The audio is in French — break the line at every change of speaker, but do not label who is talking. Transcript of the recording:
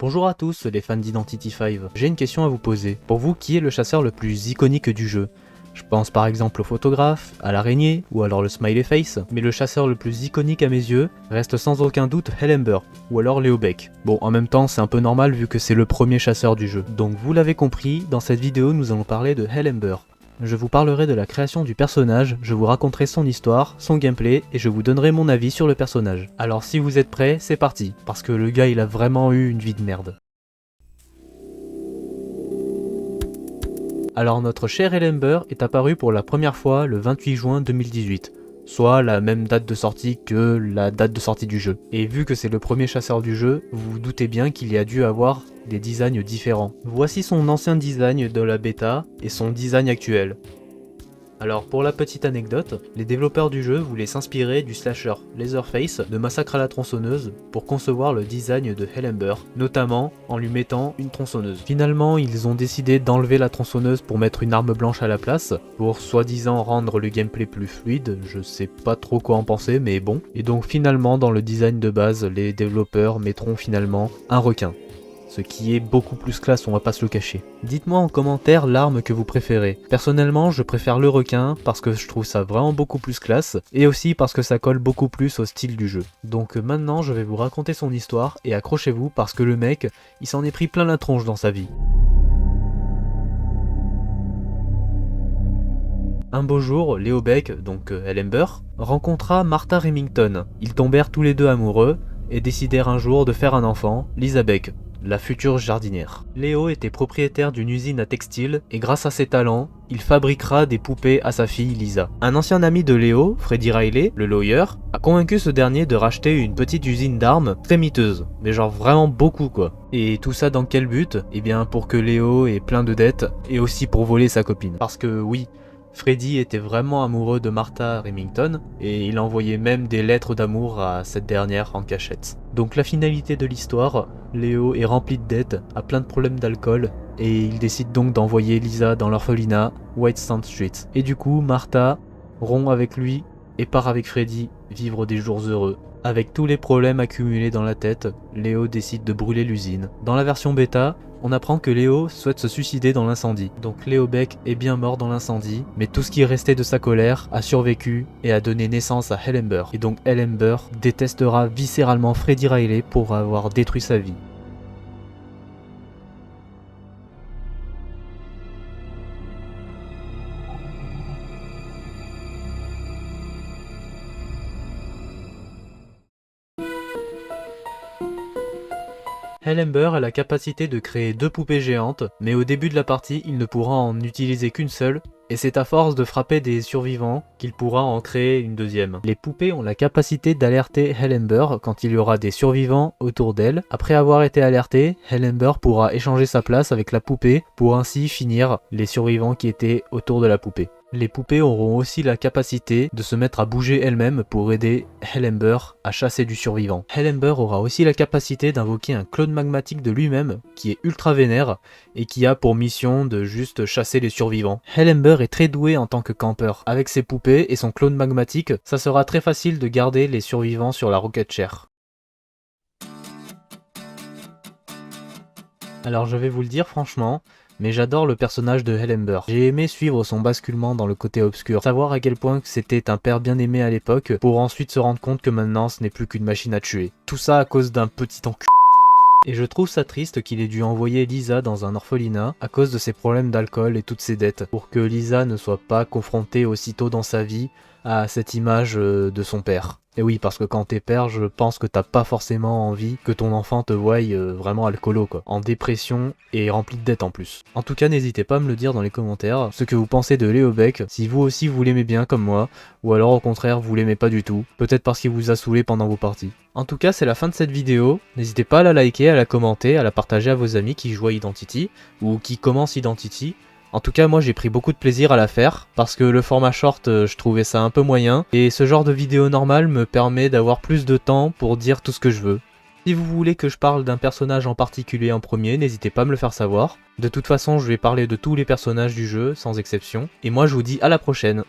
Bonjour à tous les fans d'Identity 5, j'ai une question à vous poser. Pour vous, qui est le chasseur le plus iconique du jeu? Je pense par exemple au photographe, à l'araignée, ou alors le smiley face, mais le chasseur le plus iconique à mes yeux reste sans aucun doute Hellember, ou alors Leo Beck. Bon, en même temps c'est un peu normal vu que c'est le premier chasseur du jeu. Donc vous l'avez compris, dans cette vidéo nous allons parler de Hellember. Je vous parlerai de la création du personnage, je vous raconterai son histoire, son gameplay, et je vous donnerai mon avis sur le personnage. Alors si vous êtes prêts, c'est parti, parce que le gars il a vraiment eu une vie de merde. Alors notre cher Hellember est apparu pour la première fois le 28 juin 2018, soit la même date de sortie que la date de sortie du jeu. Et vu que c'est le premier chasseur du jeu, vous vous doutez bien qu'il y a dû avoir des designs différents. Voici son ancien design de la bêta et son design actuel. Alors pour la petite anecdote, les développeurs du jeu voulaient s'inspirer du slasher Leatherface de Massacre à la tronçonneuse pour concevoir le design de Hellember, notamment en lui mettant une tronçonneuse. Finalement, ils ont décidé d'enlever la tronçonneuse pour mettre une arme blanche à la place, pour soi-disant rendre le gameplay plus fluide, je sais pas trop quoi en penser mais bon. Et donc finalement dans le design de base, les développeurs mettront finalement un requin. Ce qui est beaucoup plus classe, on va pas se le cacher. Dites-moi en commentaire l'arme que vous préférez. Personnellement, je préfère le requin parce que je trouve ça vraiment beaucoup plus classe, et aussi parce que ça colle beaucoup plus au style du jeu. Donc maintenant, je vais vous raconter son histoire, et accrochez-vous parce que le mec, il s'en est pris plein la tronche dans sa vie. Un beau jour, Leo Beck, donc Hellember, rencontra Martha Remington. Ils tombèrent tous les deux amoureux, et décidèrent un jour de faire un enfant, Lisa Beck, la future jardinière. Léo était propriétaire d'une usine à textile et grâce à ses talents, il fabriquera des poupées à sa fille Lisa. Un ancien ami de Léo, Freddy Riley, le lawyer, a convaincu ce dernier de racheter une petite usine d'armes très miteuse, mais genre vraiment beaucoup quoi. Et tout ça dans quel but? Eh bien pour que Léo ait plein de dettes et aussi pour voler sa copine. Parce que oui, Freddy était vraiment amoureux de Martha Remington et il envoyait même des lettres d'amour à cette dernière en cachette. Donc la finalité de l'histoire, Léo est rempli de dettes, a plein de problèmes d'alcool et il décide donc d'envoyer Lisa dans l'orphelinat White Sand Street. Et du coup, Martha rompt avec lui et part avec Freddy vivre des jours heureux. Avec tous les problèmes accumulés dans la tête, Léo décide de brûler l'usine. Dans la version bêta, on apprend que Léo souhaite se suicider dans l'incendie. Donc Leo Beck est bien mort dans l'incendie, mais tout ce qui restait de sa colère a survécu et a donné naissance à Hellember. Et donc Hellember détestera viscéralement Freddy Riley pour avoir détruit sa vie. Hellember a la capacité de créer deux poupées géantes, mais au début de la partie, il ne pourra en utiliser qu'une seule, et c'est à force de frapper des survivants qu'il pourra en créer une deuxième. Les poupées ont la capacité d'alerter Hellember quand il y aura des survivants autour d'elle. Après avoir été alerté, Hellember pourra échanger sa place avec la poupée pour ainsi finir les survivants qui étaient autour de la poupée. Les poupées auront aussi la capacité de se mettre à bouger elles-mêmes pour aider Hellember à chasser du survivant. Hellember aura aussi la capacité d'invoquer un clone magmatique de lui-même qui est ultra vénère et qui a pour mission de juste chasser les survivants. Hellember est très doué en tant que campeur. Avec ses poupées et son clone magmatique, ça sera très facile de garder les survivants sur la Rocket Chair. Alors je vais vous le dire franchement, mais j'adore le personnage de Hellember. J'ai aimé suivre son basculement dans le côté obscur, savoir à quel point c'était un père bien aimé à l'époque, pour ensuite se rendre compte que maintenant ce n'est plus qu'une machine à tuer. Tout ça à cause d'un petit enculé. Et je trouve ça triste qu'il ait dû envoyer Lisa dans un orphelinat à cause de ses problèmes d'alcool et toutes ses dettes, pour que Lisa ne soit pas confrontée aussitôt dans sa vie à cette image de son père. Et oui, parce que quand t'es père, je pense que t'as pas forcément envie que ton enfant te voie vraiment alcoolo quoi, en dépression et rempli de dettes en plus. En tout cas, n'hésitez pas à me le dire dans les commentaires, ce que vous pensez de Leo Beck, si vous aussi vous l'aimez bien comme moi, ou alors au contraire vous l'aimez pas du tout, peut-être parce qu'il vous a saoulé pendant vos parties. En tout cas, c'est la fin de cette vidéo, n'hésitez pas à la liker, à la commenter, à la partager à vos amis qui jouent à Identity, ou qui commencent Identity. En tout cas, moi j'ai pris beaucoup de plaisir à la faire, parce que le format short, je trouvais ça un peu moyen, et ce genre de vidéo normale me permet d'avoir plus de temps pour dire tout ce que je veux. Si vous voulez que je parle d'un personnage en particulier en premier, n'hésitez pas à me le faire savoir. De toute façon, je vais parler de tous les personnages du jeu, sans exception, et moi je vous dis à la prochaine.